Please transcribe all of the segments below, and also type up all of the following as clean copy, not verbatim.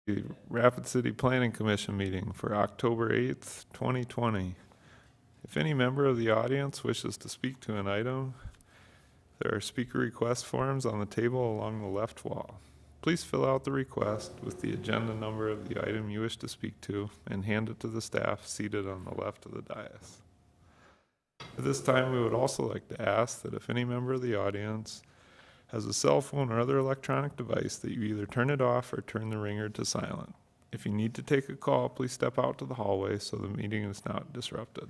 The Rapid City Planning Commission meeting for October 8th, 2020. If any member of the audience wishes to speak to an item, there are speaker request forms on the table along the left wall. Please fill out the request with the agenda number of the item you wish to speak to and hand it to the staff seated on the left of the dais. At this time, we would also like to ask that if any member of the audience has a cell phone or other electronic device, that you either turn it off or turn the ringer to silent. If you need to take a call, please step out to the hallway so the meeting is not disrupted.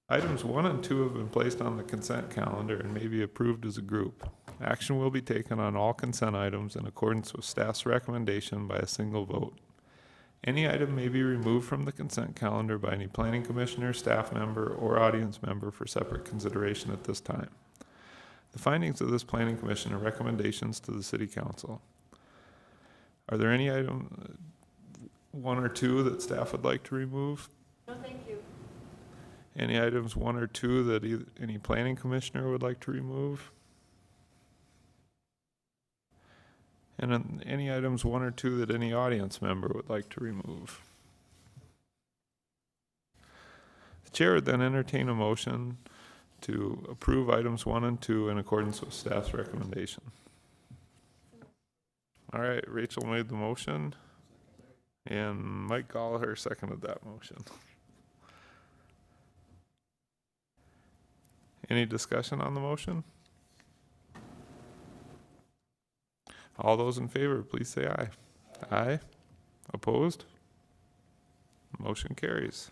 Items 1 and 2 have been placed on the consent calendar and may be approved as a group. Action will be taken on all consent items in accordance with staff's recommendation by a single vote. Any item may be removed from the consent calendar by any planning commissioner, staff member, or audience member for separate consideration at this time. The findings of this planning commission are recommendations to the city council. Are there any item 1 or 2 that staff would like to remove? No, thank you. Any items 1 or 2 that any planning commissioner would like to remove? And then any items 1 or 2 that any audience member would like to remove? The chair would then entertain a motion to approve items 1 and 2 in accordance with staff's recommendation. All right, Rachel made the motion, and Mike Gallagher seconded that motion. Any discussion on the motion? All those in favor, please say aye. Aye. Opposed? Motion carries.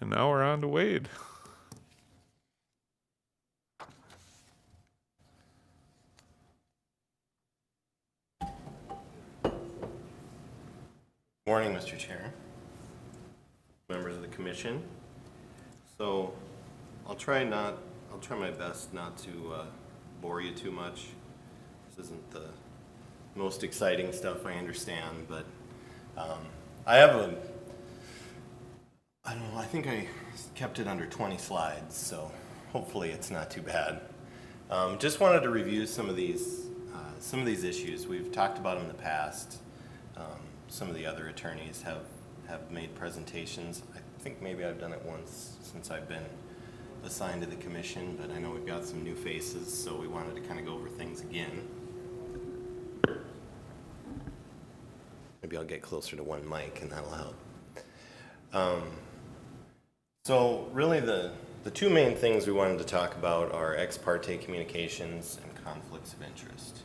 And now we're on to Wade. Morning, Mr. Chair, members of the commission. So I'll try my best not to bore you too much. This isn't the most exciting stuff, I understand, but I have I think I kept it under 20 slides, so hopefully it's not too bad. Just wanted to review some of these issues. We've talked about them in the past. Some of the other attorneys have made presentations. I think maybe I've done it once since I've been assigned to the commission, but I know we've got some new faces, so we wanted to kind of go over things again. Maybe I'll get closer to one mic and that'll help. So really the two main things we wanted to talk about are ex parte communications and conflicts of interest.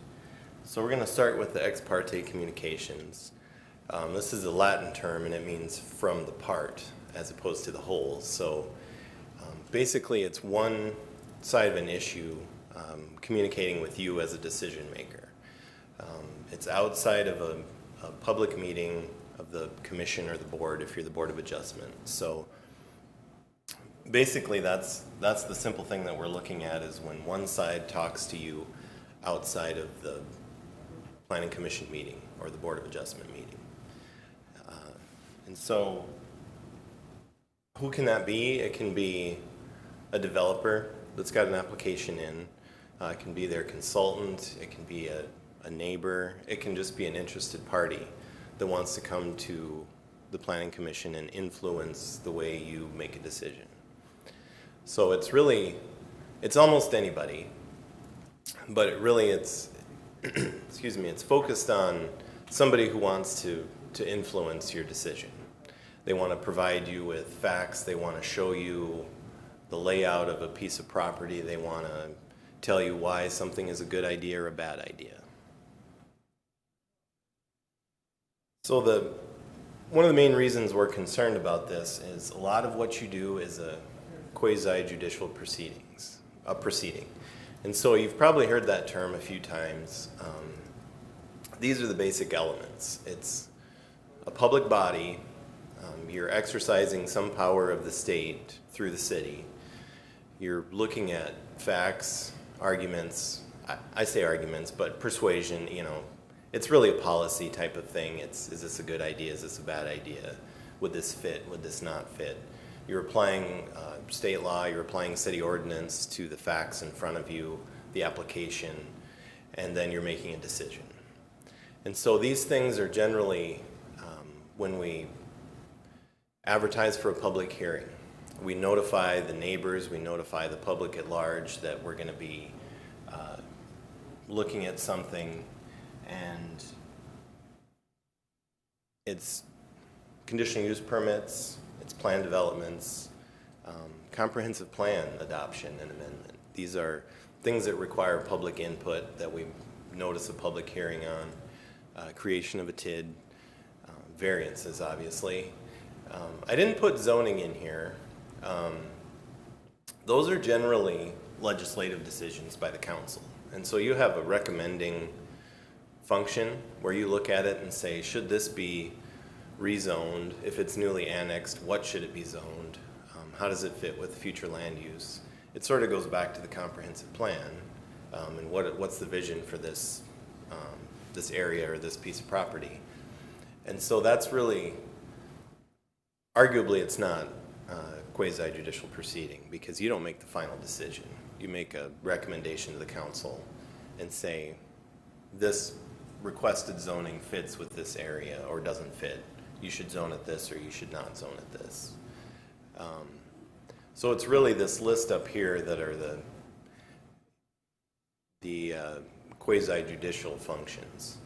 So we're going to start with the ex parte communications. This is a Latin term and it means from the part as opposed to the whole. So basically it's one side of an issue communicating with you as a decision maker. It's outside of a public meeting of the commission or the board if you're the Board of Adjustment. So basically that's the simple thing that we're looking at, is when one side talks to you outside of the Planning Commission meeting or the Board of Adjustment meeting. And so who can that be? It can be a developer that's got an application in. It can be their consultant. It can be a neighbor. It can just be an interested party that wants to come to the Planning Commission and influence the way you make a decision. So it's almost anybody, but it's excuse me, it's focused on somebody who wants to influence your decision. They want to provide you with facts. They want to show you the layout of a piece of property. They want to tell you why something is a good idea or a bad idea. So one of the main reasons we're concerned about this is a lot of what you do is a quasi-judicial proceeding. And so you've probably heard that term a few times. These are the basic elements. It's a public body. You're exercising some power of the state through the city. You're looking at facts, arguments. I say arguments, but persuasion, it's really a policy type of thing. Is this a good idea? Is this a bad idea? Would this fit? Would this not fit? You're applying state law, you're applying city ordinance to the facts in front of you, the application, and then you're making a decision. And so these things are generally, when we advertise for a public hearing, we notify the neighbors, we notify the public at large that we're going to be looking at something, and it's conditional use permits, it's plan developments, comprehensive plan adoption and amendment. These are things that require public input that we notice a public hearing on, creation of a TID, variances obviously. I didn't put zoning in here. Those are generally legislative decisions by the council. And so you have a recommending function where you look at it and say, should this be rezoned? If it's newly annexed, what should it be zoned? How does it fit with future land use? It sort of goes back to the comprehensive plan, and what's the vision for this, this area or this piece of property. And so that's really, arguably it's not quasi-judicial proceeding because you don't make the final decision. You make a recommendation to the council and say, this requested zoning fits with this area or doesn't fit. You should zone it this or you should not zone it this. So it's really this list up here that are the quasi-judicial functions.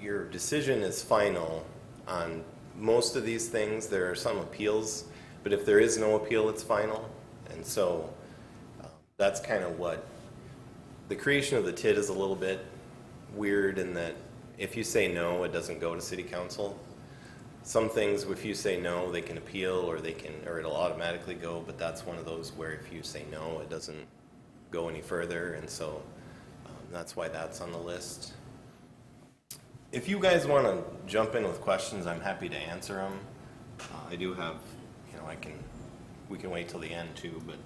Your decision is final on most of these things. There are some appeals, but if there is no appeal, it's final. And so that's kind of what the creation of the TID is a little bit weird in that if you say no, it doesn't go to city council. Some things, if you say no, they can appeal or it'll automatically go, but that's one of those where if you say no, it doesn't go any further, and so that's why that's on the list. If you guys want to jump in with questions, I'm happy to answer them. I do have, we can wait till the end too, but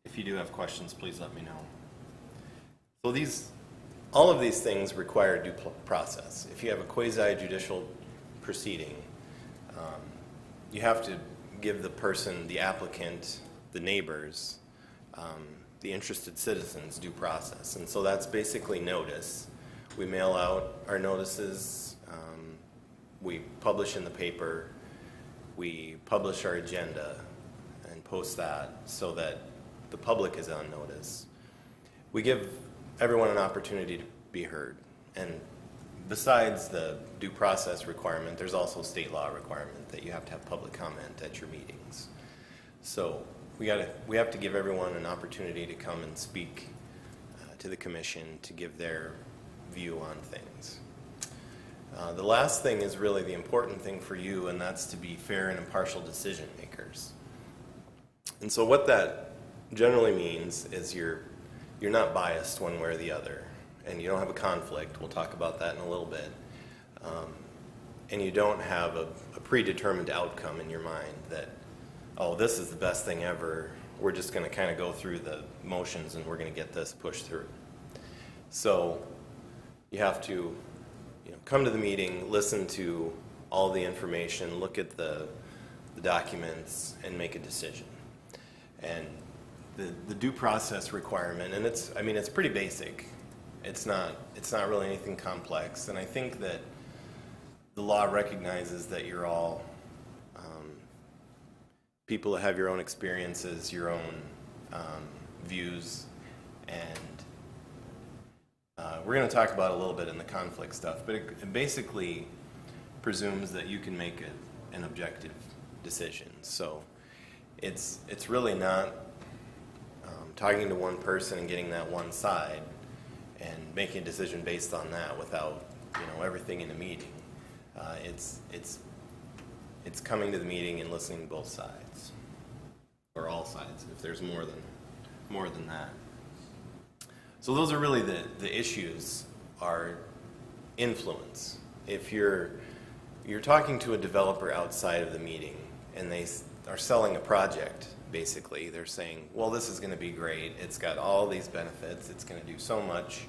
if you do have questions, please let me know. So all of these things require due process. If you have a quasi-judicial proceeding, you have to give the person, the applicant, the neighbors, the interested citizens due process. And so that's basically notice. We mail out our notices, we publish in the paper, we publish our agenda and post that so that the public is on notice. We give everyone an opportunity to be heard. And besides the due process requirement, there's also state law requirement that you have to have public comment at your meetings. So we have to give everyone an opportunity to come and speak to the commission to give their view on things. The last thing is really the important thing for you, and that's to be fair and impartial decision makers. And so what that generally means is you're not biased one way or the other, and you don't have a conflict. We'll talk about that in a little bit. And you don't have a predetermined outcome in your mind that, oh, this is the best thing ever. We're just going to kind of go through the motions and we're going to get this pushed through. So you have to come to the meeting, listen to all the information, look at the documents, and make a decision. And the due process requirement, and it's pretty basic. It's not really anything complex, and I think that the law recognizes that you're all people that have your own experiences, your own views, and we're going to talk about a little bit in the conflict stuff, but it basically presumes that you can make an objective decision. So it's really not talking to one person and getting that one side and making a decision based on that without everything in a meeting. It's coming to the meeting and listening to both sides, or all sides if there's more than that. So those are really the issues, are influence. If you're talking to a developer outside of the meeting and they are selling a project, basically they're saying, well, this is going to be great, it's got all these benefits, it's going to do so much,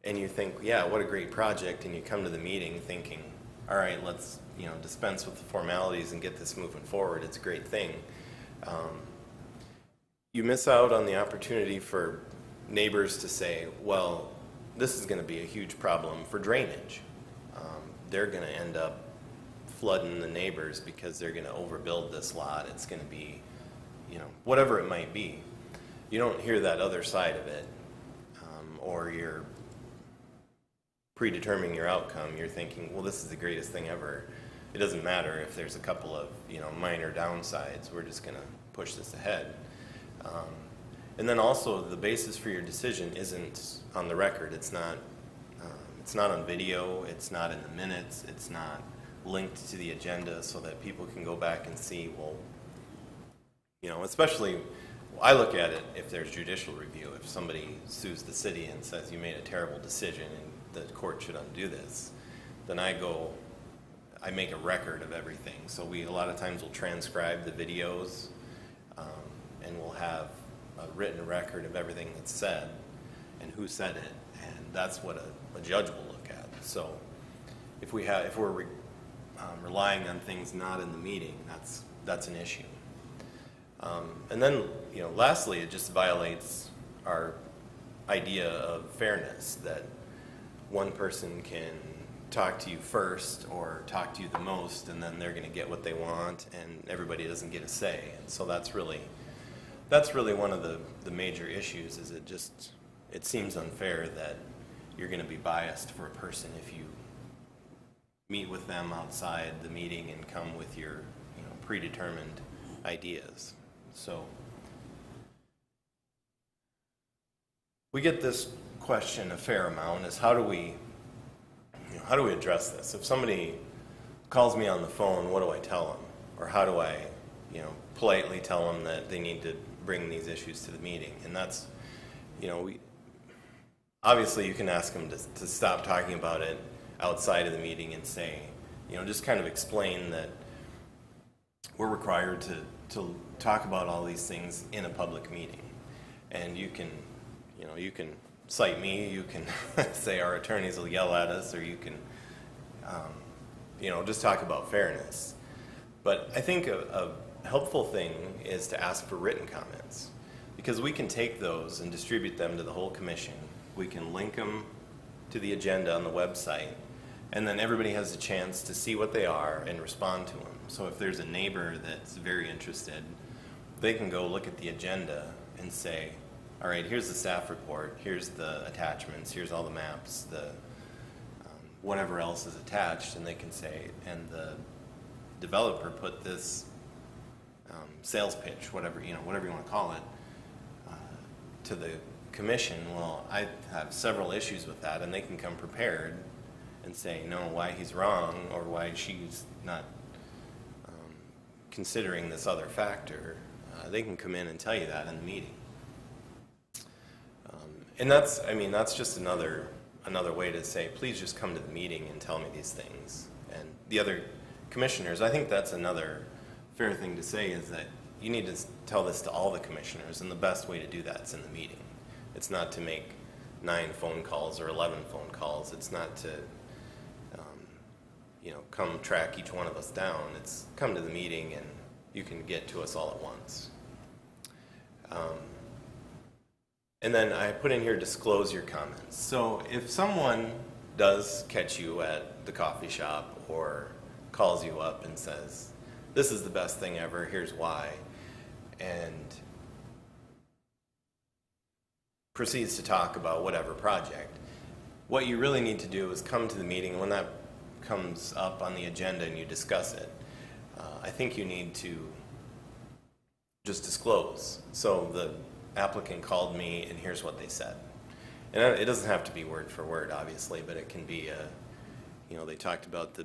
and you think, yeah, what a great project, and you come to the meeting thinking, all right, let's dispense with the formalities and get this moving forward, it's a great thing. You miss out on the opportunity for neighbors to say, well, this is going to be a huge problem for drainage. They're going to end up flooding the neighbors because they're going to overbuild this lot. It's going to be, whatever it might be. You don't hear that other side of it, or you're predetermining your outcome. You're thinking, well, this is the greatest thing ever. It doesn't matter if there's a couple of minor downsides. We're just going to push this ahead. And then also the basis for your decision isn't on the record. It's not on video. It's not in the minutes. It's not linked to the agenda so that people can go back and see, well, especially I look at it if there's judicial review. If somebody sues the city and says you made a terrible decision and the court should undo this, then I make a record of everything. So a lot of times we'll transcribe the videos, and we'll have a written record of everything that's said and who said it, and that's what a judge will look at. So if we're relying on things not in the meeting, that's an issue. And then, lastly, it just violates our idea of fairness, that one person can talk to you first or talk to you the most, and then they're going to get what they want, and everybody doesn't get a say. And so that's really one of the major issues. Is it seems unfair that you're going to be biased for a person if you meet with them outside the meeting and come with your predetermined ideas. So we get this question a fair amount: is how do we address this? If somebody calls me on the phone, what do I tell them? Or how do I politely tell them that they need to bring these issues to the meeting? And that's, obviously you can ask them to stop talking about it outside of the meeting and say, just kind of explain that we're required to talk about all these things in a public meeting. And you can cite me, you can say our attorneys will yell at us, or you can, just talk about fairness. But I think a helpful thing is to ask for written comments, because we can take those and distribute them to the whole commission. We can link them to the agenda on the website, and then everybody has a chance to see what they are and respond to them. So if there's a neighbor that's very interested, they can go look at the agenda and say, all right, here's the staff report, here's the attachments, here's all the maps, the whatever else is attached, and they can say, and the developer put this sales pitch, whatever you want to call it, to the commission. Well, I have several issues with that, and they can come prepared and say, no, why he's wrong, or why she's not considering this other factor. They can come in and tell you that in the meeting. And that's just another way to say, please just come to the meeting and tell me these things. And the other commissioners, I think that's another fair thing to say, is that you need to tell this to all the commissioners, and the best way to do that is in the meeting. It's not to make 9 phone calls or 11 phone calls. It's not to come track each one of us down. It's come to the meeting and you can get to us all at once. And then I put in here, disclose your comments. So if someone does catch you at the coffee shop or calls you up and says, this is the best thing ever, here's why, and proceeds to talk about whatever project, what you really need to do is come to the meeting. When that comes up on the agenda and you discuss it, I think you need to just disclose. So the applicant called me and here's what they said. And it doesn't have to be word for word, obviously, but it can be, they talked about the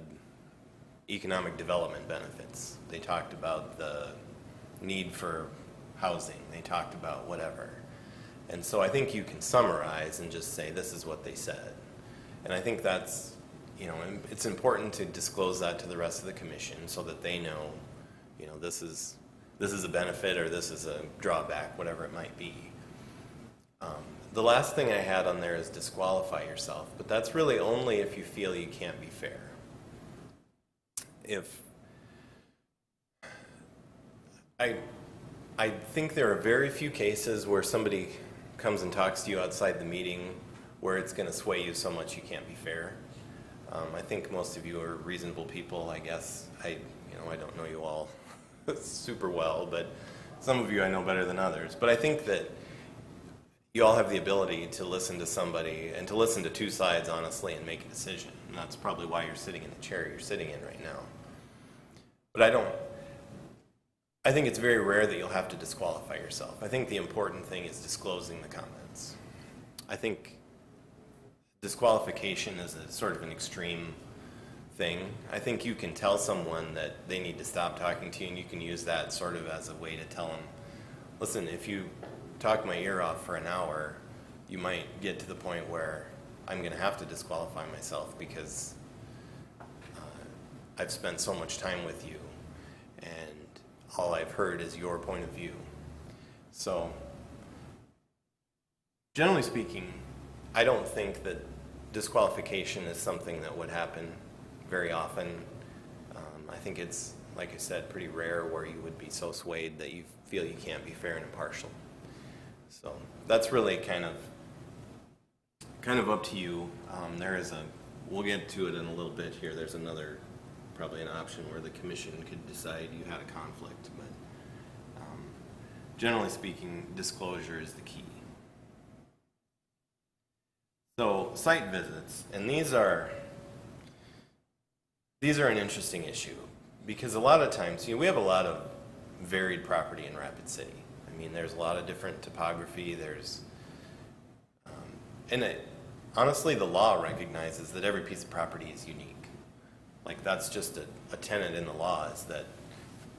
economic development benefits. They talked about the need for housing. They talked about whatever. And so I think you can summarize and just say, this is what they said. And I think that's, it's important to disclose that to the rest of the commission so that they know, this is a benefit or this is a drawback, whatever it might be. The last thing I had on there is disqualify yourself, but that's really only if you feel you can't be fair. I think there are very few cases where somebody comes and talks to you outside the meeting where it's going to sway you so much you can't be fair. I think most of you are reasonable people, I guess. I don't know you all super well, but some of you I know better than others. But I think that you all have the ability to listen to somebody and to listen to two sides honestly and make a decision. And that's probably why you're sitting in the chair you're sitting in right now. But I think it's very rare that you'll have to disqualify yourself. I think the important thing is disclosing the comments. I think disqualification is a sort of an extreme thing. I think you can tell someone that they need to stop talking to you, and you can use that sort of as a way to tell them, listen, if you talk my ear off for an hour, you might get to the point where I'm going to have to disqualify myself because I've spent so much time with you, and all I've heard is your point of view. So, generally speaking, I don't think that disqualification is something that would happen very often. I think it's, like I said, pretty rare where you would be so swayed that you feel you can't be fair and impartial. So that's really kind of up to you. We'll get to it in a little bit here. There's probably an option where the commission could decide you had a conflict, but generally speaking, disclosure is the key. So site visits, and these are an interesting issue because a lot of times, we have a lot of varied property in Rapid City. I mean, there's a lot of different topography. Honestly, the law recognizes that every piece of property is unique. Like that's just a tenet in the law is that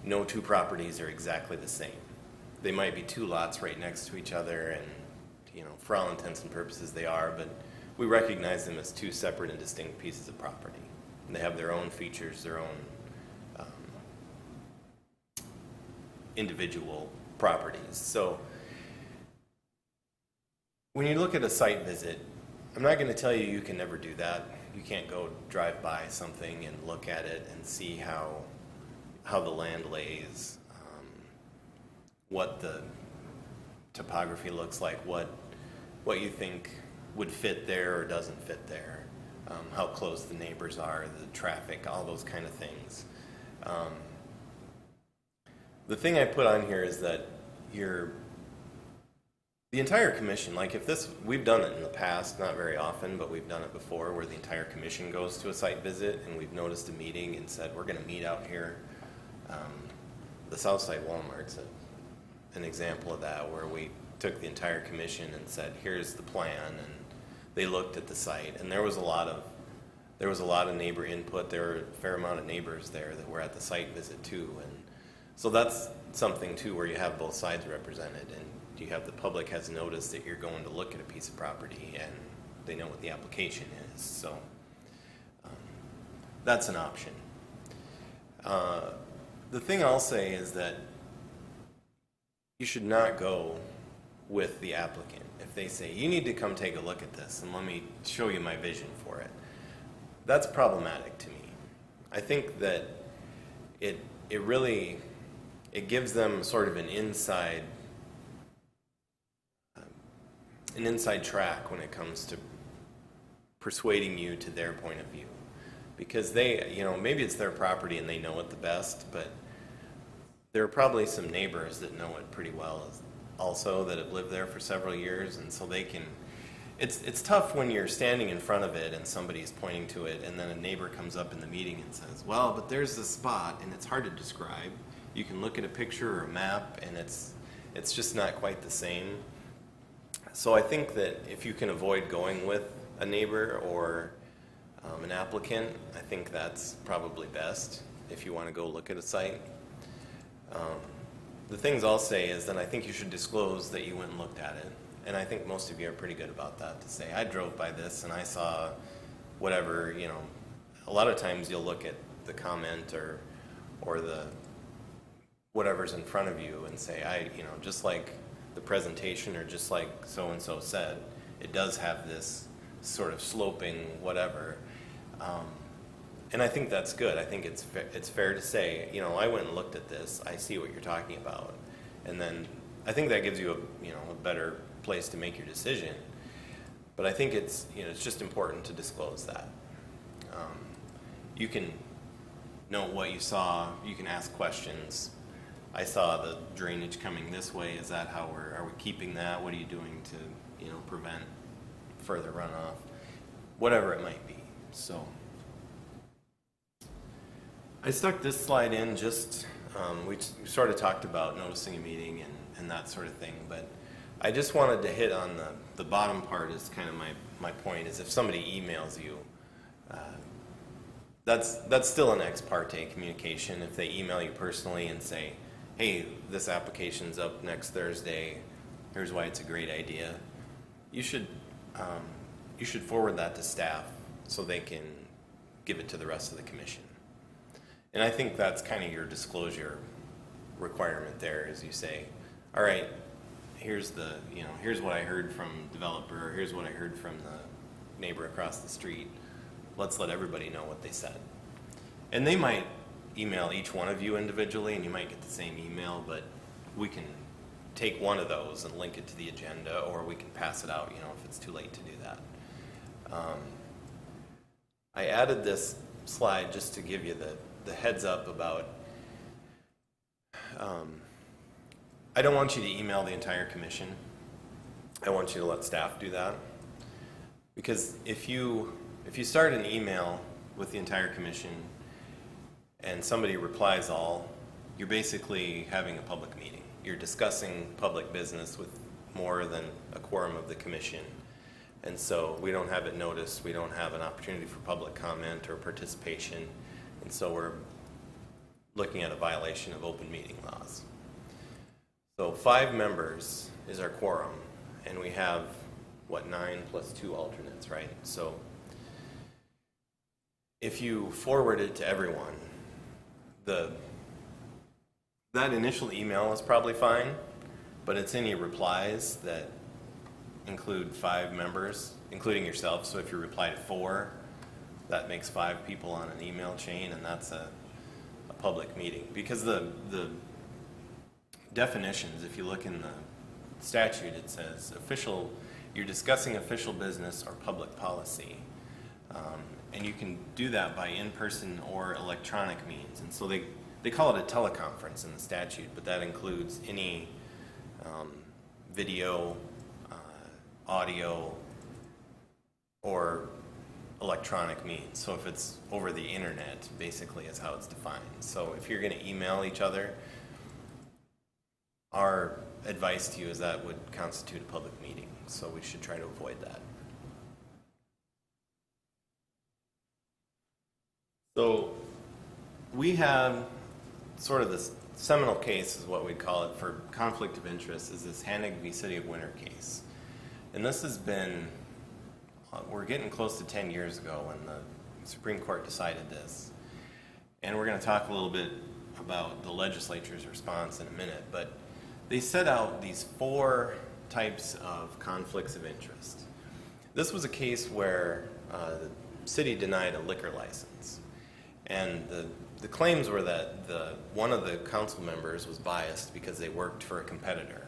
no two properties are exactly the same. They might be two lots right next to each other, and for all intents and purposes they are, but we recognize them as two separate and distinct pieces of property. And they have their own features, their own individual properties. So when you look at a site visit, I'm not going to tell you you can never do that. You can't go drive by something and look at it and see how the land lays, what the topography looks like, what you think would fit there or doesn't fit there, how close the neighbors are, the traffic, all those kind of things. The thing I put on here is that the entire commission, like we've done it in the past, not very often, but we've done it before where the entire commission goes to a site visit and we've noticed a meeting and said, we're going to meet out here. The Southside Walmart's an example of that where we took the entire commission and said, here's the plan, and they looked at the site, and there was a lot of neighbor input. There were a fair amount of neighbors there that were at the site visit too, and so that's something too where you have both sides represented, and you have the public has noticed that you're going to look at a piece of property and they know what the application is. So that's an option. The thing I'll say is that you should not go with the applicant. If they say, you need to come take a look at this and let me show you my vision for it, that's problematic to me. I think that it gives them sort of an inside track when it comes to persuading you to their point of view. Because maybe it's their property and they know it the best, but there are probably some neighbors that know it pretty well also that have lived there for several years, and so they can, it's tough when you're standing in front of it and somebody's pointing to it and then a neighbor comes up in the meeting and says, well, but there's this spot and it's hard to describe. You can look at a picture or a map and it's just not quite the same. So I think that if you can avoid going with a neighbor or an applicant, I think that's probably best if you want to go look at a site. The things I'll say is that I think you should disclose that you went and looked at it. And I think most of you are pretty good about that, to say, I drove by this and I saw whatever, a lot of times you'll look at the comment or the whatever's in front of you and say, just like the presentation or just like so-and-so said, it does have this sort of sloping whatever. And I think that's good. I think it's fair to say, I went and looked at this. I see what you're talking about. And then I think that gives you a better place to make your decision. But I think it's just important to disclose that. You can note what you saw. You can ask questions. I saw the drainage coming this way. Is that how are we keeping that? What are you doing to prevent further runoff? Whatever it might be. So I stuck this slide in just we sort of talked about noticing a meeting and that sort of thing, but I just wanted to hit on the bottom part is kind of my point is if somebody emails you, that's still an ex parte communication. If they email you personally and say, hey, this application's up next Thursday, here's why it's a great idea, you should forward that to staff so they can give it to the rest of the commission. And I think that's kind of your disclosure requirement there, is you say, all right, here's what I heard from developer, or here's what I heard from the neighbor across the street. Let's let everybody know what they said. And they might email each one of you individually, and you might get the same email, but we can take one of those and link it to the agenda, or we can pass it out, if it's too late to do that. I added this slide just to give you the heads up about, I don't want you to email the entire commission. I want you to let staff do that. Because if you start an email with the entire commission and somebody replies all, you're basically having a public meeting. You're discussing public business with more than a quorum of the commission. And so we don't have it noticed, we don't have an opportunity for public comment or participation, and so we're looking at a violation of open meeting laws. So 5 members is our quorum, and we have, 9 plus 2 alternates, right? So if you forward it to everyone, that initial email is probably fine, but it's any replies that include 5 members, including yourself. So if you reply to 4, that makes 5 people on an email chain, and that's a public meeting. Because the definitions, if you look in the statute, it says you're discussing official business or public policy. And you can do that by in-person or electronic means. And so they call it a teleconference in the statute, but that includes any video, audio, or electronic means. So if it's over the internet, basically is how it's defined. So if you're going to email each other, our advice to you is that would constitute a public meeting. So we should try to avoid that. So we have sort of this seminal case is what we'd call it for conflict of interest, is this Hanig v. City of Winter case. And this has been, we're getting close to 10 years ago when the Supreme Court decided this. And we're going to talk a little bit about the legislature's response in a minute, but they set out these 4 types of conflicts of interest. This was a case where the city denied a liquor license. And the claims were that one of the council members was biased because they worked for a competitor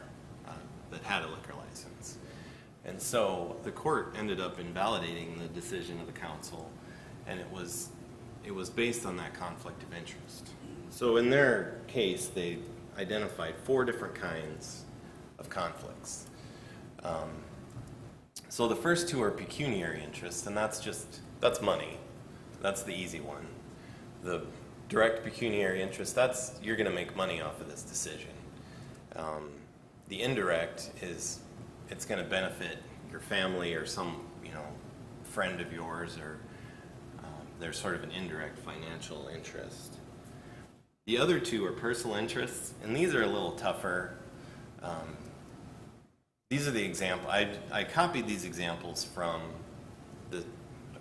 that had a liquor license. And so the court ended up invalidating the decision of the council, and it was based on that conflict of interest. So in their case, they identified 4 different kinds of conflicts. So the first 2 are pecuniary interests, and that's money. That's the easy one. The direct pecuniary interest, you're going to make money off of this decision. The indirect is it's going to benefit your family or some friend of yours, or there's sort of an indirect financial interest. The other 2 are personal interests, and these are a little tougher. These are the example. I copied these examples from the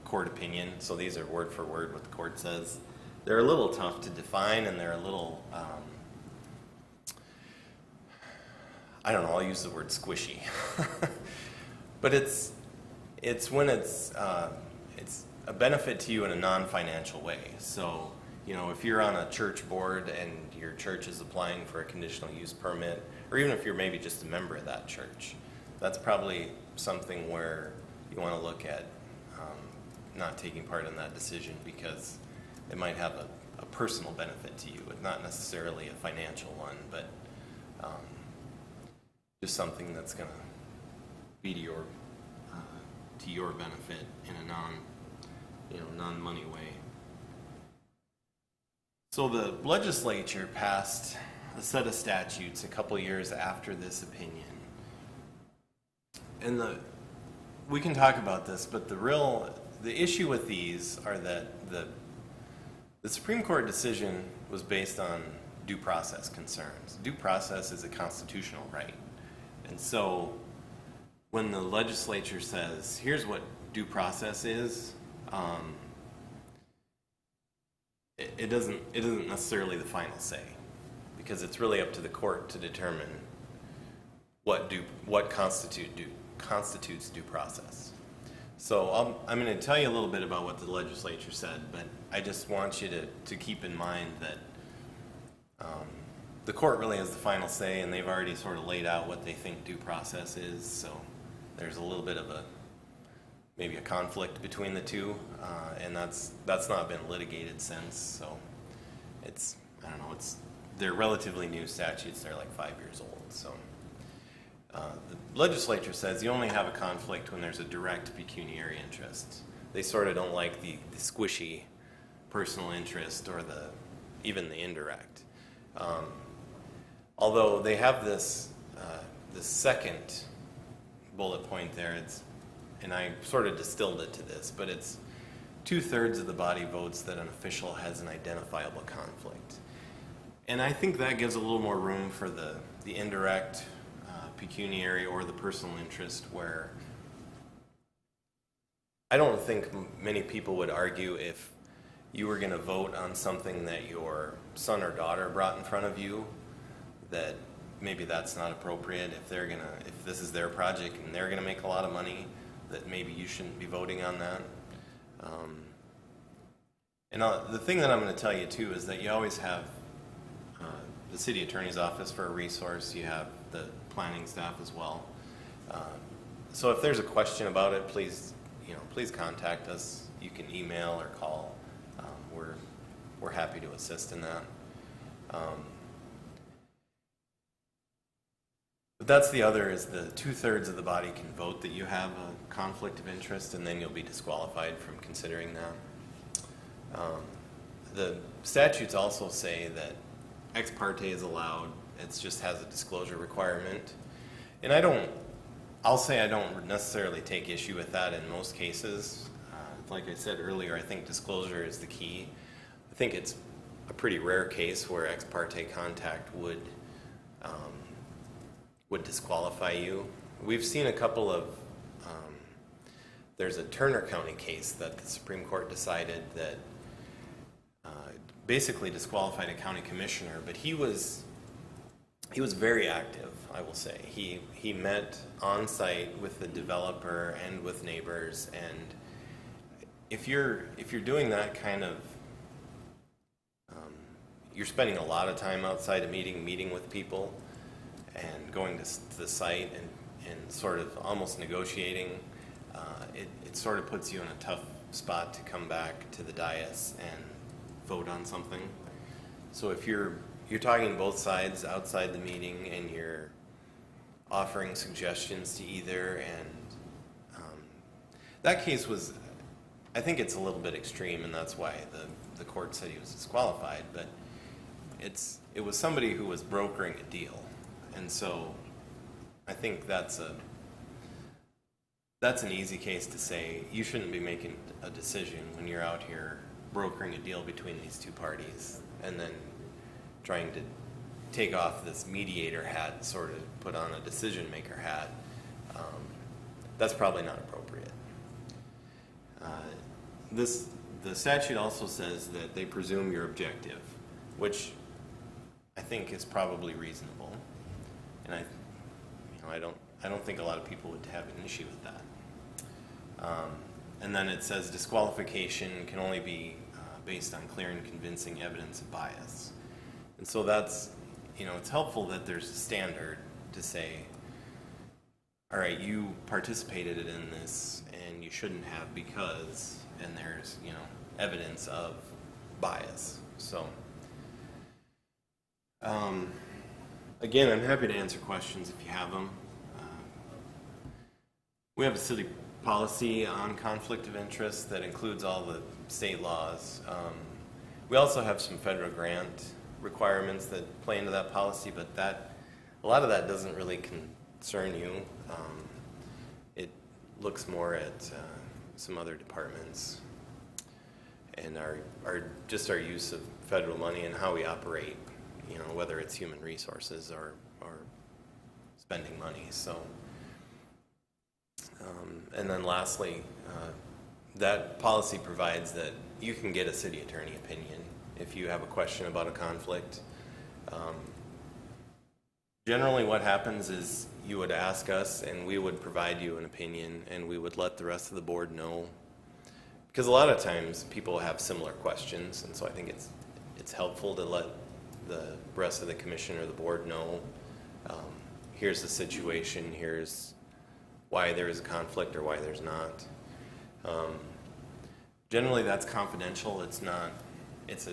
court opinion, so these are word for word what the court says. They're a little tough to define, and they're a little, I don't know, I'll use the word squishy. But it's when it's a benefit to you in a non-financial way. So, if you're on a church board and your church is applying for a conditional use permit, or even if you're maybe just a member of that church, that's probably something where you want to look at not taking part in that decision, because it might have a personal benefit to you, not necessarily a financial one, but just something that's going to be to your benefit in a non-money way. So the legislature passed a set of statutes a couple years after this opinion. And we can talk about this, but the issue with these are that the Supreme Court decision was based on due process concerns. Due process is a constitutional right. And so when the legislature says, here's what due process is, it isn't necessarily the final say, because it's really up to the court to determine what constitutes due process. So I'm going to tell you a little bit about what the legislature said, but I just want you to keep in mind that the court really has the final say, and they've already sort of laid out what they think due process is. So there's a little bit of maybe a conflict between the two, and that's not been litigated since. So they're relatively new statutes. They're like 5 years old. So the legislature says you only have a conflict when there's a direct pecuniary interest. They sort of don't like the squishy personal interest or even the indirect. Although they have this second bullet point there, and I sort of distilled it to this, but it's 2/3 of the body votes that an official has an identifiable conflict. And I think that gives a little more room for the indirect pecuniary or the personal interest, where I don't think many people would argue if you were going to vote on something that your son or daughter brought in front of you, that maybe that's not appropriate. If this is their project and they're going to make a lot of money, that maybe you shouldn't be voting on that. The thing that I'm going to tell you too is that you always have the city attorney's office for a resource. You have the planning staff as well. So if there's a question about it, please contact us. You can email or call. We're happy to assist in that. But that's the other, is the 2/3 of the body can vote that you have a conflict of interest, and then you'll be disqualified from considering that. The statutes also say that ex parte is allowed. It just has a disclosure requirement. And I'll say I don't necessarily take issue with that in most cases. Like I said earlier, I think disclosure is the key. I think it's a pretty rare case where ex parte contact would disqualify you. We've seen a couple of, there's a Turner County case that the Supreme Court decided that basically disqualified a county commissioner, but he was very active, I will say. He met on site with the developer and with neighbors, and if you're doing that kind of, you're spending a lot of time outside a meeting with people and going to the site and sort of almost negotiating, it sort of puts you in a tough spot to come back to the dais and vote on something. So if you're talking both sides outside the meeting and you're offering suggestions to either, and that case was, I think it's a little bit extreme, and that's why the court said he was disqualified, but it was somebody who was brokering a deal. And so I think that's an easy case to say you shouldn't be making a decision when you're out here brokering a deal between these two parties and then trying to take off this mediator hat and sort of put on a decision maker hat. That's probably not appropriate. The statute also says that they presume you're objective, which I think is probably reasonable. And I don't think a lot of people would have an issue with that. And then it says disqualification can only be based on clear and convincing evidence of bias. And so that's, it's helpful that there's a standard to say, all right, you participated in this and you shouldn't have because, and there's, evidence of bias. So, again, I'm happy to answer questions if you have them. We have a city policy on conflict of interest that includes all the state laws. We also have some federal grant requirements that play into that policy, but a lot of that doesn't really concern you. It looks more at some other departments and our use of federal money and how we operate, whether it's human resources or spending money. So, and then lastly, that policy provides that you can get a city attorney opinion if you have a question about a conflict. Generally what happens is you would ask us and we would provide you an opinion and we would let the rest of the board know. Because a lot of times people have similar questions, and so I think it's helpful to let the rest of the commission or the board know, here's the situation, here's why there is a conflict or why there's not. Generally that's confidential. It's not, it's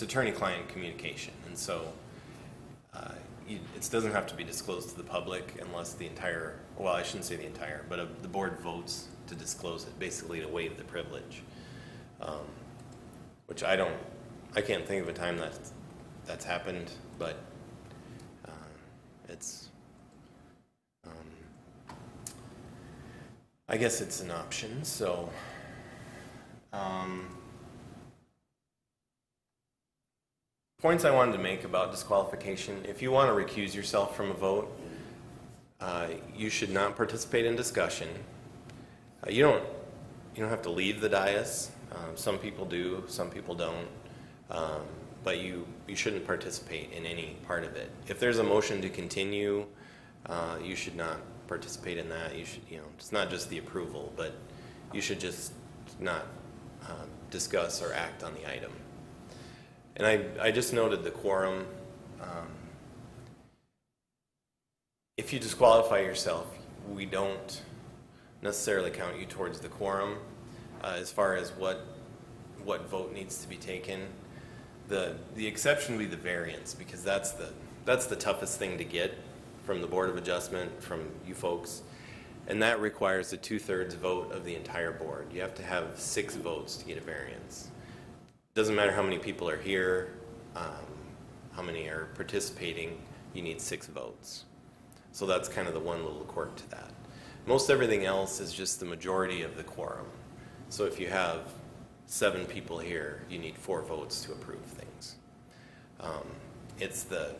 attorney-client communication, and so it doesn't have to be disclosed to the public unless the entire, well, I shouldn't say the entire, but the board votes to disclose it, basically to waive the privilege, which I can't think of a time that's happened, but it's, I guess it's an option. So points I wanted to make about disqualification: if you want to recuse yourself from a vote, you should not participate in discussion. You don't have to leave the dais. Some people do, some people don't. But you shouldn't participate in any part of it. If there's a motion to continue, you should not participate in that. You should, it's not just the approval, but you should just not discuss or act on the item. And I just noted the quorum. If you disqualify yourself, we don't necessarily count you towards the quorum as far as what vote needs to be taken. The exception would be the variance, because that's the toughest thing to get from the Board of Adjustment, from you folks, and that requires a 2/3 vote of the entire board. You have to have 6 votes to get a variance. Doesn't matter how many people are here, how many are participating, you need 6 votes. So that's kind of the one little quirk to that. Most everything else is just the majority of the quorum. So if you have 7 people here, you need 4 votes to approve things. It's the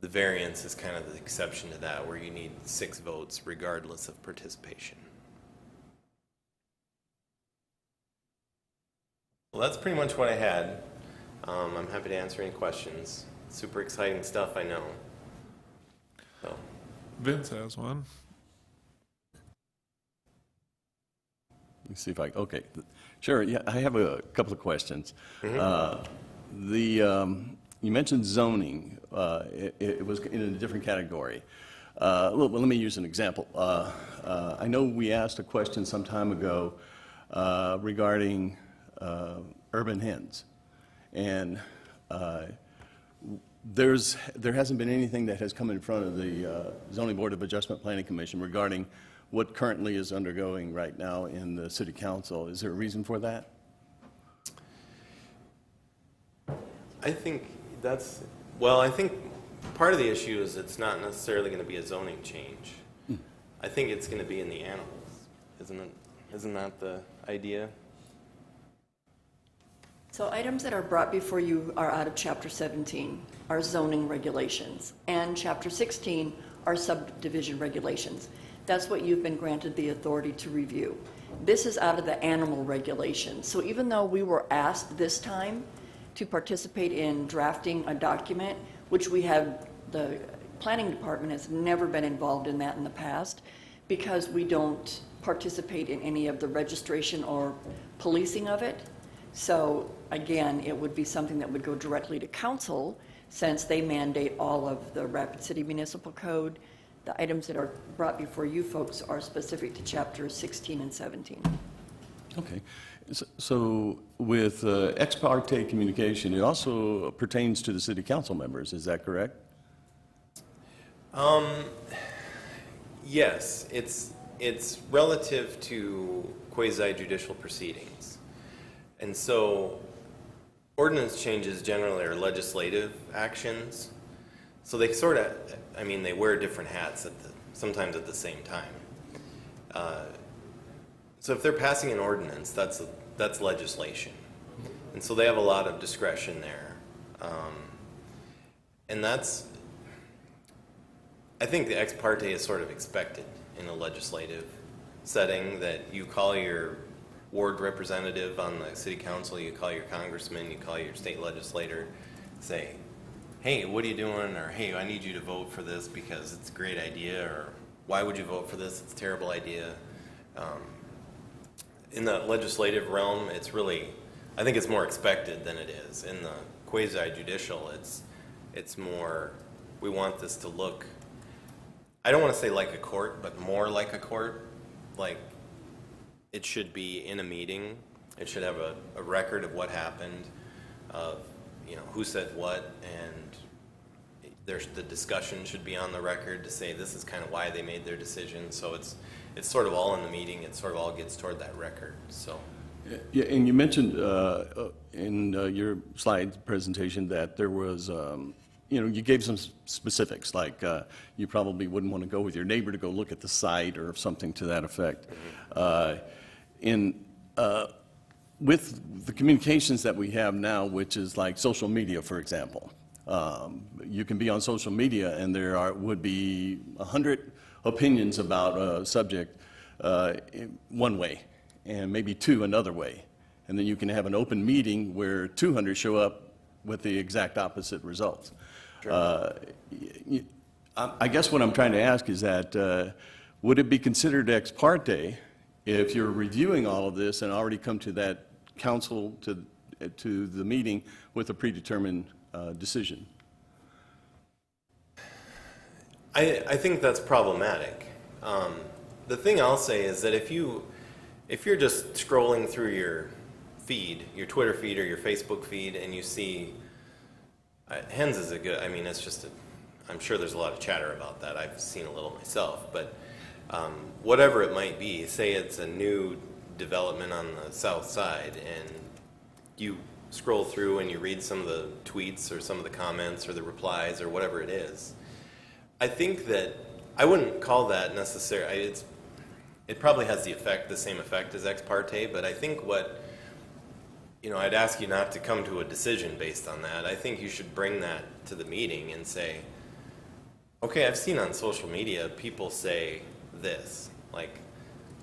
variance is kind of the exception to that, where you need 6 votes regardless of participation. Well, that's pretty much what I had. I'm happy to answer any questions. Super exciting stuff, I know. So. Vince has one. Let me see if okay. Sure, yeah, I have a couple of questions. Mm-hmm. You mentioned zoning. It was in a different category. Well, let me use an example. I know we asked a question some time ago regarding urban hens, and there hasn't been anything that has come in front of the Zoning Board of Adjustment Planning Commission regarding what currently is undergoing right now in the City Council. Is there a reason for that? I think I think part of the issue is it's not necessarily going to be a zoning change. I think it's going to be in the animals, isn't it? Isn't that the idea? So items that are brought before you are out of Chapter 17 are zoning regulations, and Chapter 16 are subdivision regulations. That's what you've been granted the authority to review. This is out of the animal regulations. So even though we were asked this time to participate in drafting a document, which we have, the planning department has never been involved in that in the past, because we don't participate in any of the registration or policing of it. So again, it would be something that would go directly to council, since they mandate all of the Rapid City Municipal Code, The items that are brought before you folks are specific to chapters 16 and 17. Okay. So with ex parte communication, it also pertains to the city council members, is that correct? Yes, it's relative to quasi-judicial proceedings. And so ordinance changes generally are legislative actions. So they sort of, I mean, they wear different hats sometimes at the same time. So if they're passing an ordinance, that's legislation. And so they have a lot of discretion there. And I think the ex parte is sort of expected in a legislative setting, that you call your ward representative on the city council, you call your congressman, you call your state legislator, say, hey, what are you doing? Or, hey, I need you to vote for this because it's a great idea. Or, why would you vote for this? It's a terrible idea. In the legislative realm, it's really, I think it's more expected than it is. In the quasi-judicial, it's more, we want this to look, I don't want to say like a court, but more like a court. Like, it should be in a meeting. It should have a record of what happened, of, you know, who said what, and the discussion should be on the record to say this is kind of why they made their decision. So it's sort of all in the meeting. It sort of all gets toward that record. So. Yeah, and you mentioned in your slide presentation that there was, you gave some specifics, like you probably wouldn't want to go with your neighbor to go look at the site or something to that effect. With the communications that we have now, which is like social media, for example, you can be on social media and there would be 100 opinions about a subject one way, and maybe 2 another way. And then you can have an open meeting where 200 show up with the exact opposite results. Sure. I guess what I'm trying to ask is that would it be considered ex parte if you're reviewing all of this and already come to that council, to the meeting with a predetermined decision? I think that's problematic. The thing I'll say is that if you're just scrolling through your feed, your Twitter feed or your Facebook feed, and you see, hens is a good, I mean, it's just I'm sure there's a lot of chatter about that. I've seen a little myself, but whatever it might be, say it's a new development on the south side, and you scroll through and you read some of the tweets or some of the comments or the replies or whatever it is. I think that I wouldn't call that necessary. It probably has the same effect as ex parte, but I think I'd ask you not to come to a decision based on that. I think you should bring that to the meeting and say, okay, I've seen on social media people say this, like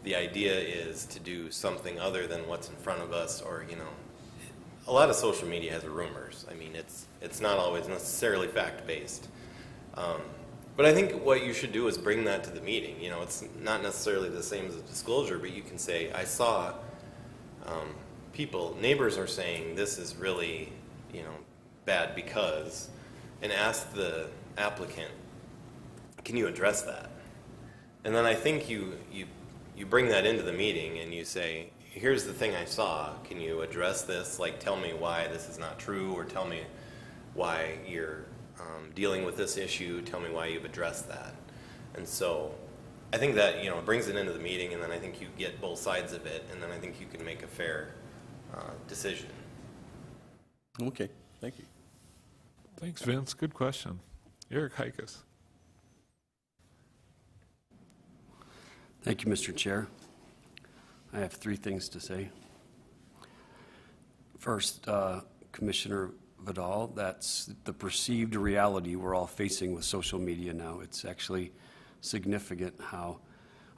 the idea is to do something other than what's in front of us, or, a lot of social media has rumors. I mean, it's not always necessarily fact-based. But I think what you should do is bring that to the meeting. It's not necessarily the same as a disclosure, but you can say, I saw neighbors are saying this is really, bad because, and ask the applicant, can you address that? And then I think you bring that into the meeting and you say, here's the thing I saw. Can you address this? Like, tell me why this is not true, or tell me why you're dealing with this issue. Tell me why you've addressed that. And so I think that, brings it into the meeting, and then I think you get both sides of it, and then I think you can make a fair decision. Okay, thank you. Thanks, Vince. Good question. Eric Heikus. Thank you, Mr. Chair. I have 3 things to say. First, Commissioner Vidal, that's the perceived reality we're all facing with social media now. It's actually significant how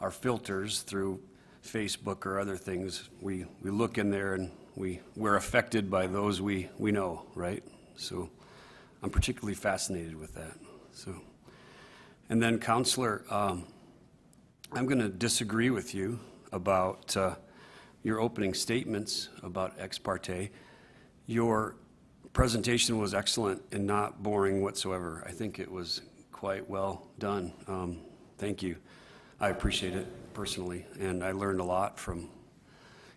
our filters through Facebook or other things, we look in there and we're affected by those we know, right? So I'm particularly fascinated with that. And then, Counselor, I'm going to disagree with you about your opening statements about ex parte. Your presentation was excellent and not boring whatsoever. I think it was quite well done. Thank you. I appreciate it personally, and I learned a lot from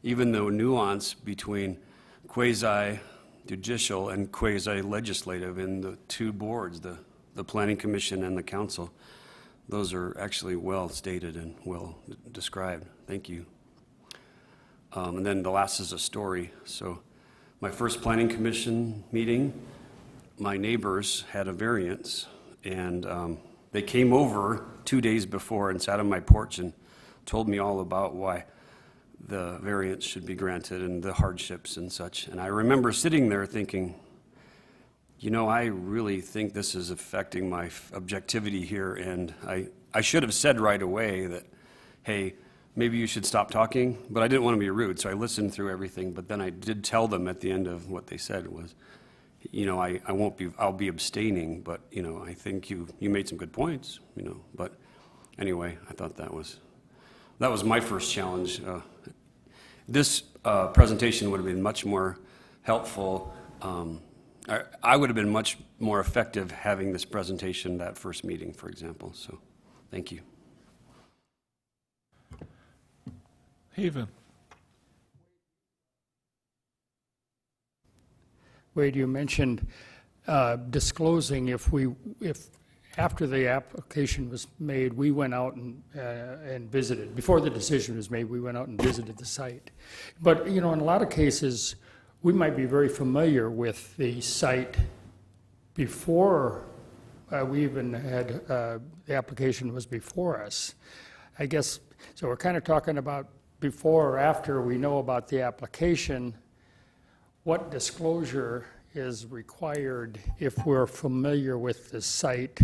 even the nuance between quasi-judicial and quasi-legislative in the two boards, the Planning Commission and the Council. Those are actually well stated and well described. Thank you. And then the last is a story. So my first Planning Commission meeting, my neighbors had a variance, and they came over 2 days before and sat on my porch and told me all about why the variance should be granted and the hardships and such. And I remember sitting there thinking, you know, I really think this is affecting my objectivity here, and I should have said right away that, hey, maybe you should stop talking, but I didn't want to be rude, so I listened through everything, but then I did tell them at the end of what they said was, you know, I'll be abstaining, but, you know, I think you made some good points, you know, but anyway, I thought that was my first challenge. This presentation would have been much more helpful. I would have been much more effective having this presentation that first meeting, for example. So, thank you. Haven. Wade, you mentioned disclosing if after the application was made, we went out and visited. Before the decision was made, we went out and visited the site. But, you know, in a lot of cases, we might be very familiar with the site before we even had, the application was before us. I guess, so we're kind of talking about before or after we know about the application, what disclosure is required if we're familiar with the site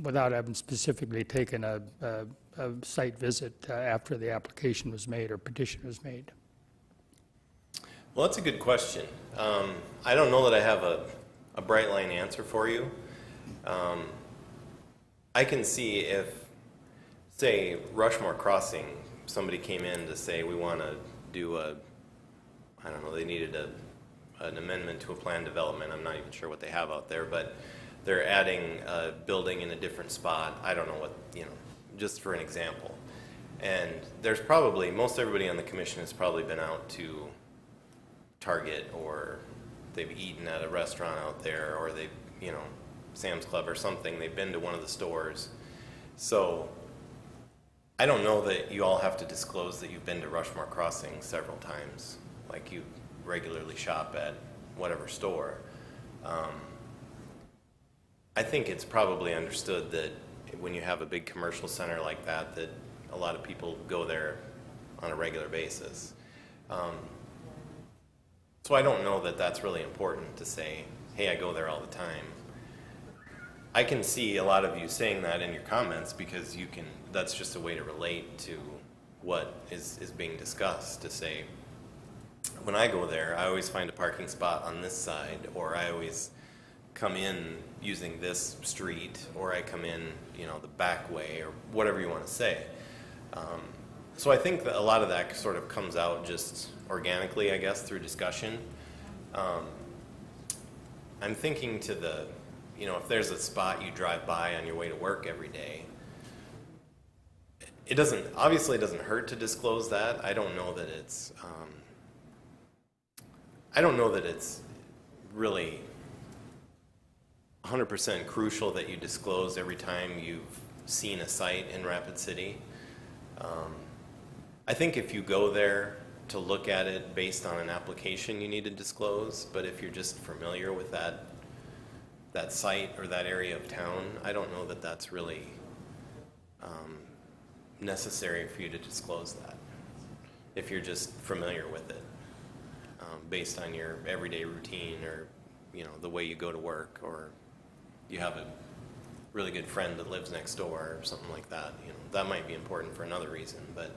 without having specifically taken a site visit after the application was made or petition was made? Well, that's a good question. I don't know that I have a bright line answer for you. I can see if, say, Rushmore Crossing, somebody came in to say we want to do I don't know, they needed an amendment to a plan development. I'm not even sure what they have out there, but they're adding a building in a different spot. I don't know what, you know, just for an example. And there's probably, most everybody on the commission has probably been out to Target, or they've eaten at a restaurant out there, or they've, you know, Sam's Club or something. They've been to one of the stores. So I don't know that you all have to disclose that you've been to Rushmore Crossing several times, like you regularly shop at whatever store. I think it's probably understood that when you have a big commercial center like that, that a lot of people go there on a regular basis. So I don't know that that's really important to say, hey, I go there all the time. I can see a lot of you saying that in your comments because you can, that's just a way to relate to what is being discussed, to say, when I go there, I always find a parking spot on this side, or I always come in using this street, or I come in, you know, the back way, or whatever you want to say. So I think that a lot of that sort of comes out just organically, I guess, through discussion. I'm thinking to the, you know, if there's a spot you drive by on your way to work every day, it doesn't, obviously it doesn't hurt to disclose that. I don't know that it's really 100% crucial that you disclose every time you've seen a site in Rapid City. I think if you go there to look at it based on an application, you need to disclose, but if you're just familiar with that site or that area of town, I don't know that that's really necessary for you to disclose that, if you're just familiar with it, based on your everyday routine, or, you know, the way you go to work, or you have a really good friend that lives next door or something like that. You know, that might be important for another reason, but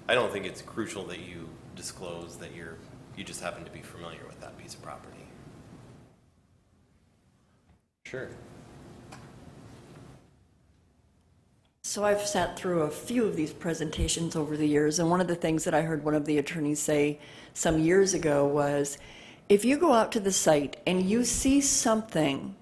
I don't think it's crucial that you disclose that you just happen to be familiar with that piece of property. Sure. So I've sat through a few of these presentations over the years, and one of the things that I heard one of the attorneys say some years ago was, if you go out to the site and you see something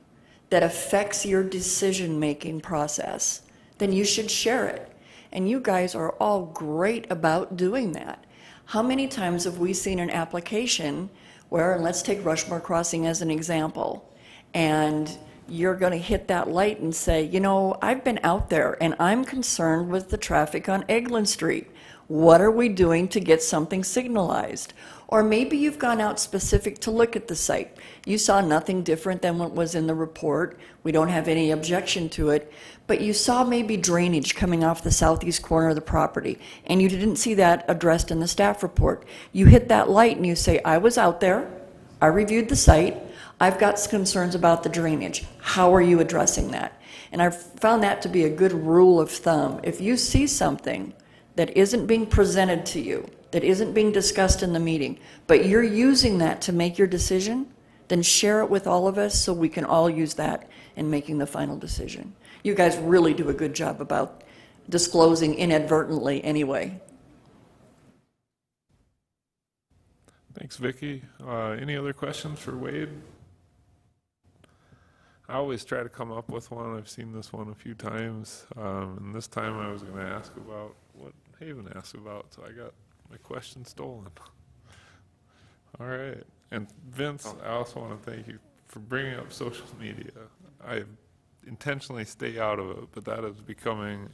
that affects your decision-making process, then you should share it. And you guys are all great about doing that. How many times have we seen an application where, and let's take Rushmore Crossing as an example, and you're going to hit that light and say, you know, I've been out there and I'm concerned with the traffic on Eglin Street. What are we doing to get something signalized? Or maybe you've gone out specific to look at the site. You saw nothing different than what was in the report. We don't have any objection to it. But you saw maybe drainage coming off the southeast corner of the property, and you didn't see that addressed in the staff report. You hit that light and you say, I was out there, I reviewed the site, I've got concerns about the drainage. How are you addressing that? And I've found that to be a good rule of thumb. If you see something that isn't being presented to you, that isn't being discussed in the meeting, but you're using that to make your decision, then share it with all of us so we can all use that in making the final decision. You guys really do a good job about disclosing inadvertently anyway. Thanks, Vicki. Any other questions for Wade? I always try to come up with one. I've seen this one a few times. And this time I was going to ask about what Haven asked about, so I got my question stolen. All right. And Vince, I also want to thank you for bringing up social media. I intentionally stay out of it, but that is becoming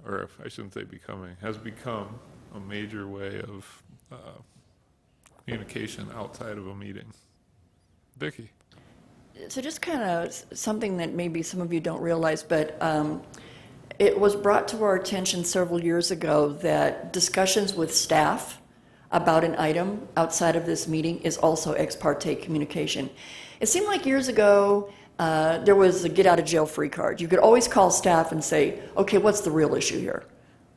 or I shouldn't say becoming, has become a major way of communication outside of a meeting. Vicki. So just kind of something that maybe some of you don't realize, but it was brought to our attention several years ago that discussions with staff about an item outside of this meeting is also ex parte communication. It seemed like years ago there was a get out of jail free card. You could always call staff and say, okay, what's the real issue here?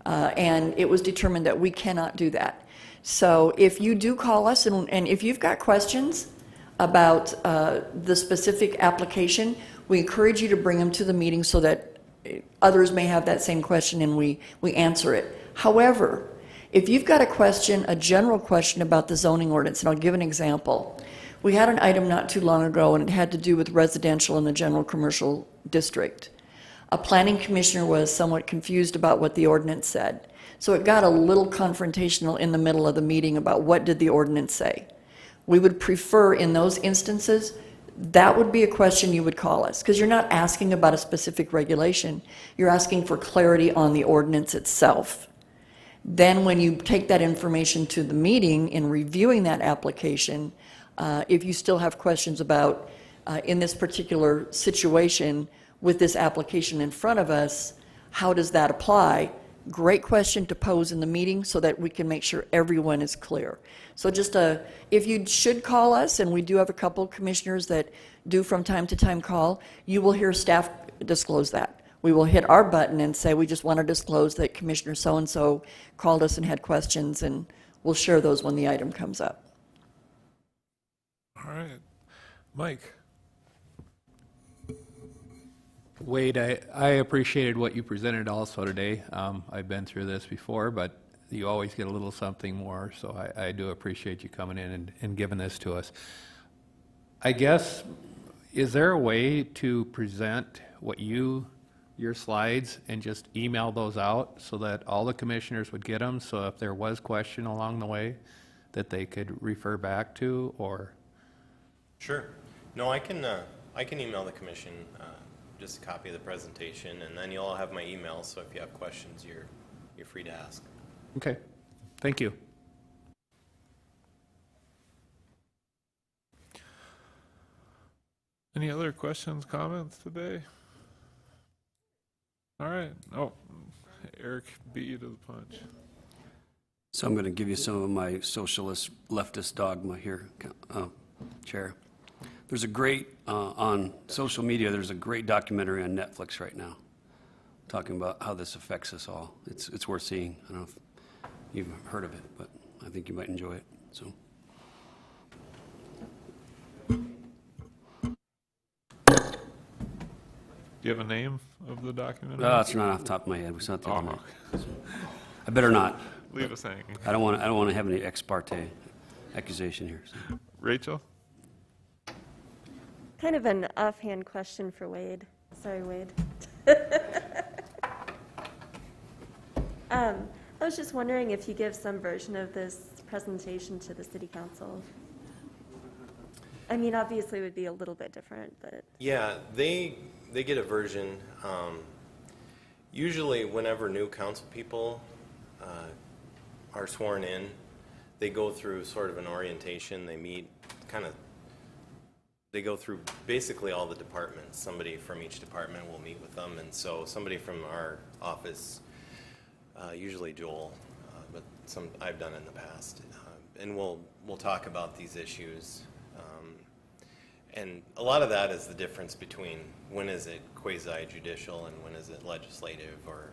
And it was determined that we cannot do that. So if you do call us and if you've got questions about the specific application, we encourage you to bring them to the meeting so that others may have that same question and we answer it. However, if you've got a question, a general question about the zoning ordinance, and I'll give an example. We had an item not too long ago, and it had to do with residential in the general commercial district. A planning commissioner was somewhat confused about what the ordinance said. So it got a little confrontational in the middle of the meeting about what did the ordinance say. We would prefer in those instances, that would be a question you would call us, because you're not asking about a specific regulation. You're asking for clarity on the ordinance itself. Then when you take that information to the meeting in reviewing that application, if you still have questions about, in this particular situation, with this application in front of us, how does that apply? Great question to pose in the meeting so that we can make sure everyone is clear. So just if you should call us, and we do have a couple of commissioners that do from time to time call, you will hear staff disclose that. We will hit our button and say, we just want to disclose that Commissioner so-and-so called us and had questions, and we'll share those when the item comes up. All right. Mike. Wade, I appreciated what you presented also today. I've been through this before, but you always get a little something more, so I do appreciate you coming in and giving this to us. I guess, is there a way to present your slides and just email those out so that all the commissioners would get them, so if there was question along the way that they could refer back to, or? Sure. No, I can email the commission just a copy of the presentation, and then you'll all have my email, so if you have questions, you're free to ask. Okay, thank you. Any other questions, comments today? All right. Oh, Eric beat you to the punch. So I'm going to give you some of my socialist leftist dogma here, Chair. There's a great, on social media, there's a great documentary on Netflix right now talking about how this affects us all. It's worth seeing. I don't know if you've heard of it, but I think you might enjoy it. So. Do you have a name of the documentary? It's not off the top of my head. It's not the other one. I better not. Leave us hanging. I don't want to have any ex parte accusation here. So. Rachel? Kind of an offhand question for Wade. Sorry, Wade. I was just wondering if you give some version of this presentation to the city council. I mean, obviously it would be a little bit different, but. Yeah, they get a version. Usually whenever new council people are sworn in, they go through sort of an orientation. They meet they go through basically all the departments. Somebody from each department will meet with them, and so somebody from our office, usually Joel, but I've done it in the past, and we'll talk about these issues. And a lot of that is the difference between when is it quasi-judicial and when is it legislative or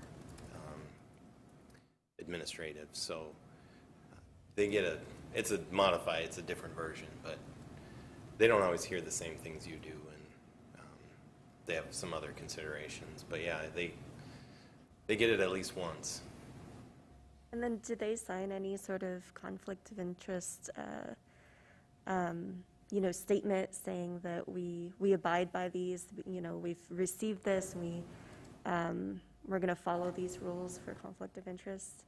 administrative. So they get it's a different version, but they don't always hear the same things you do, and they have some other considerations. But yeah, they get it at least once. And then do they sign any sort of conflict of interest statement saying that we abide by these, we've received this, and we're going to follow these rules for conflict of interest?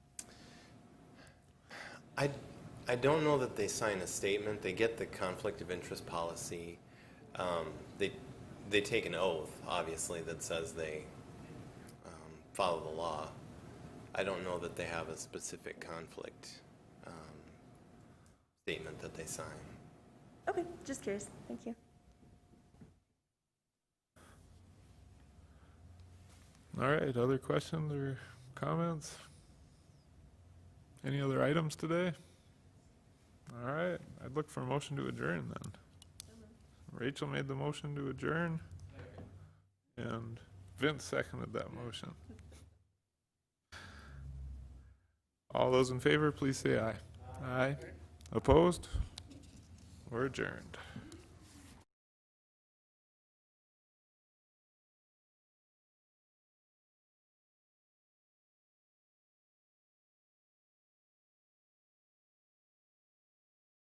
I don't know that they sign a statement. They get the conflict of interest policy. They take an oath, obviously, that says they follow the law. I don't know that they have a specific conflict statement that they sign. Okay, just curious. Thank you. All right, other questions or comments? Any other items today? All right, I'd look for a motion to adjourn then. Rachel made the motion to adjourn, and Vince seconded that motion. All those in favor, please say aye. Aye. Opposed? We're adjourned.